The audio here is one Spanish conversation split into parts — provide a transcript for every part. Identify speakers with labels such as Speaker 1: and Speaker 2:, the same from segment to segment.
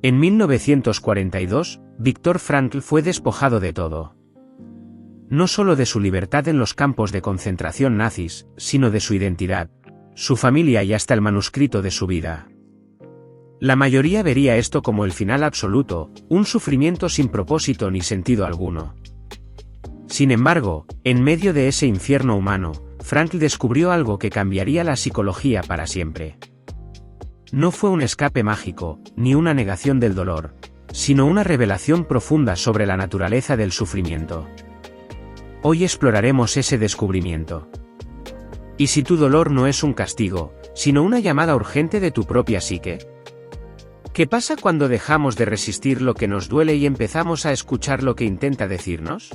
Speaker 1: En 1942, Viktor Frankl fue despojado de todo. No solo de su libertad en los campos de concentración nazis, sino de su identidad, su familia y hasta el manuscrito de su vida. La mayoría vería esto como el final absoluto, un sufrimiento sin propósito ni sentido alguno. Sin embargo, en medio de ese infierno humano, Frankl descubrió algo que cambiaría la psicología para siempre. No fue un escape mágico, ni una negación del dolor, sino una revelación profunda sobre la naturaleza del sufrimiento. Hoy exploraremos ese descubrimiento. ¿Y si tu dolor no es un castigo, sino una llamada urgente de tu propia psique? ¿Qué pasa cuando dejamos de resistir lo que nos duele y empezamos a escuchar lo que intenta decirnos?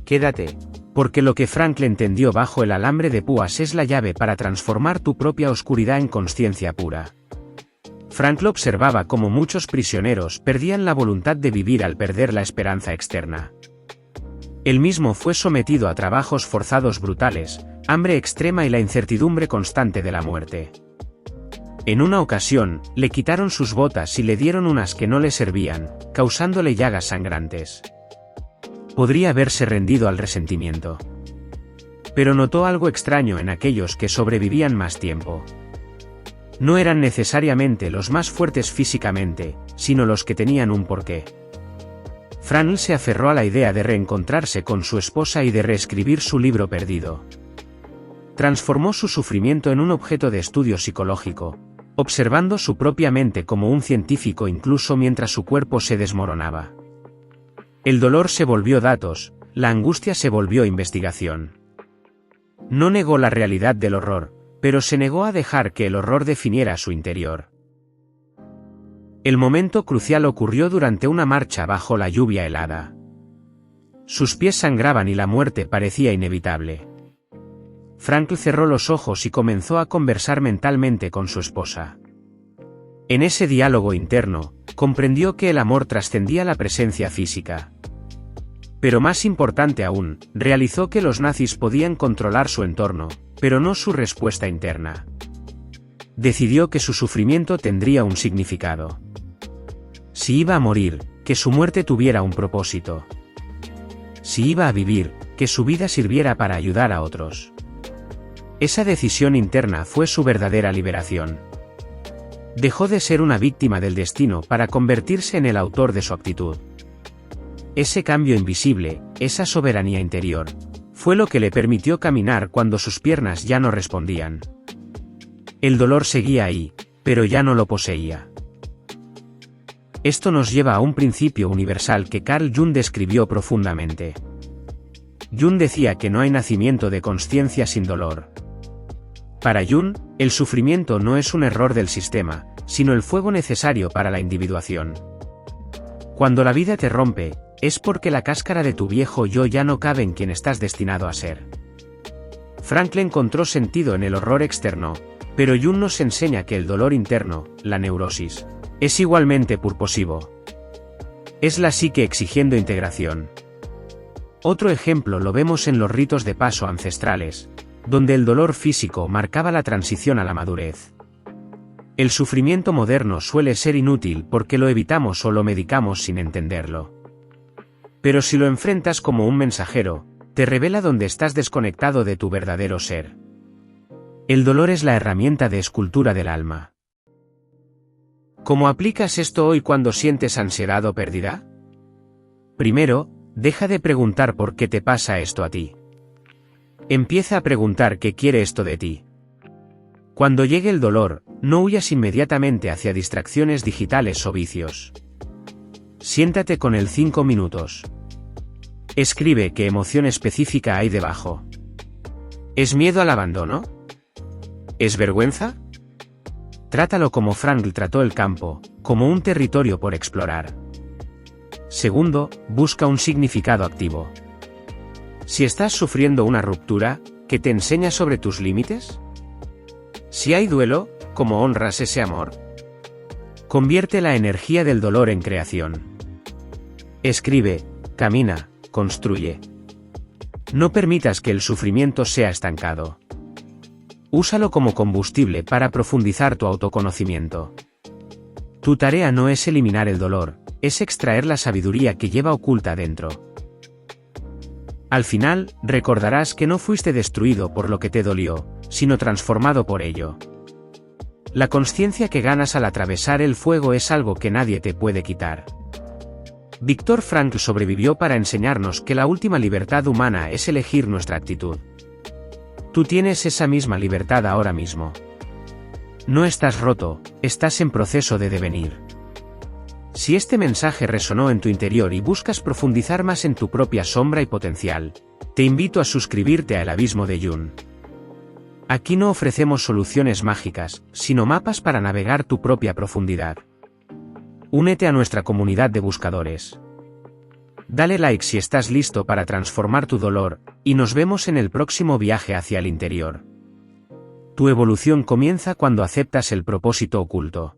Speaker 1: Quédate, porque lo que Frankl entendió bajo el alambre de púas es la llave para transformar tu propia oscuridad en consciencia pura. Frankl observaba cómo muchos prisioneros perdían la voluntad de vivir al perder la esperanza externa. Él mismo fue sometido a trabajos forzados brutales, hambre extrema y la incertidumbre constante de la muerte. En una ocasión, le quitaron sus botas y le dieron unas que no le servían, causándole llagas sangrantes. Podría haberse rendido al resentimiento. Pero notó algo extraño en aquellos que sobrevivían más tiempo. No eran necesariamente los más fuertes físicamente, sino los que tenían un porqué. Frankl se aferró a la idea de reencontrarse con su esposa y de reescribir su libro perdido. Transformó su sufrimiento en un objeto de estudio psicológico, observando su propia mente como un científico incluso mientras su cuerpo se desmoronaba. El dolor se volvió datos, la angustia se volvió investigación. No negó la realidad del horror, pero se negó a dejar que el horror definiera su interior. El momento crucial ocurrió durante una marcha bajo la lluvia helada. Sus pies sangraban y la muerte parecía inevitable. Frankl cerró los ojos y comenzó a conversar mentalmente con su esposa. En ese diálogo interno, comprendió que el amor trascendía la presencia física. Pero más importante aún, realizó que los nazis podían controlar su entorno, pero no su respuesta interna. Decidió que su sufrimiento tendría un significado. Si iba a morir, que su muerte tuviera un propósito. Si iba a vivir, que su vida sirviera para ayudar a otros. Esa decisión interna fue su verdadera liberación. Dejó de ser una víctima del destino para convertirse en el autor de su actitud. Ese cambio invisible, esa soberanía interior, fue lo que le permitió caminar cuando sus piernas ya no respondían. El dolor seguía ahí, pero ya no lo poseía. Esto nos lleva a un principio universal que Carl Jung describió profundamente. Jung decía que no hay nacimiento de consciencia sin dolor. Para Jung, el sufrimiento no es un error del sistema, sino el fuego necesario para la individuación. Cuando la vida te rompe, es porque la cáscara de tu viejo yo ya no cabe en quien estás destinado a ser. Frankl encontró sentido en el horror externo, pero Jung nos enseña que el dolor interno, la neurosis, es igualmente purposivo. Es la psique exigiendo integración. Otro ejemplo lo vemos en los ritos de paso ancestrales, donde el dolor físico marcaba la transición a la madurez. El sufrimiento moderno suele ser inútil porque lo evitamos o lo medicamos sin entenderlo. Pero si lo enfrentas como un mensajero, te revela dónde estás desconectado de tu verdadero ser. El dolor es la herramienta de escultura del alma. ¿Cómo aplicas esto hoy cuando sientes ansiedad o pérdida? Primero, deja de preguntar por qué te pasa esto a ti. Empieza a preguntar qué quiere esto de ti. Cuando llegue el dolor, no huyas inmediatamente hacia distracciones digitales o vicios. Siéntate con él 5 minutos. Escribe qué emoción específica hay debajo. ¿Es miedo al abandono? ¿Es vergüenza? Trátalo como Frankl trató el campo, como un territorio por explorar. Segundo, busca un significado activo. Si estás sufriendo una ruptura, ¿qué te enseña sobre tus límites? Si hay duelo, ¿cómo honras ese amor? Convierte la energía del dolor en creación. Escribe, camina, construye. No permitas que el sufrimiento sea estancado. Úsalo como combustible para profundizar tu autoconocimiento. Tu tarea no es eliminar el dolor, es extraer la sabiduría que lleva oculta dentro. Al final, recordarás que no fuiste destruido por lo que te dolió, sino transformado por ello. La consciencia que ganas al atravesar el fuego es algo que nadie te puede quitar. Viktor Frankl sobrevivió para enseñarnos que la última libertad humana es elegir nuestra actitud. Tú tienes esa misma libertad ahora mismo. No estás roto, estás en proceso de devenir. Si este mensaje resonó en tu interior y buscas profundizar más en tu propia sombra y potencial, te invito a suscribirte a El Abismo de Jung. Aquí no ofrecemos soluciones mágicas, sino mapas para navegar tu propia profundidad. Únete a nuestra comunidad de buscadores. Dale like si estás listo para transformar tu dolor, y nos vemos en el próximo viaje hacia el interior. Tu evolución comienza cuando aceptas el propósito oculto.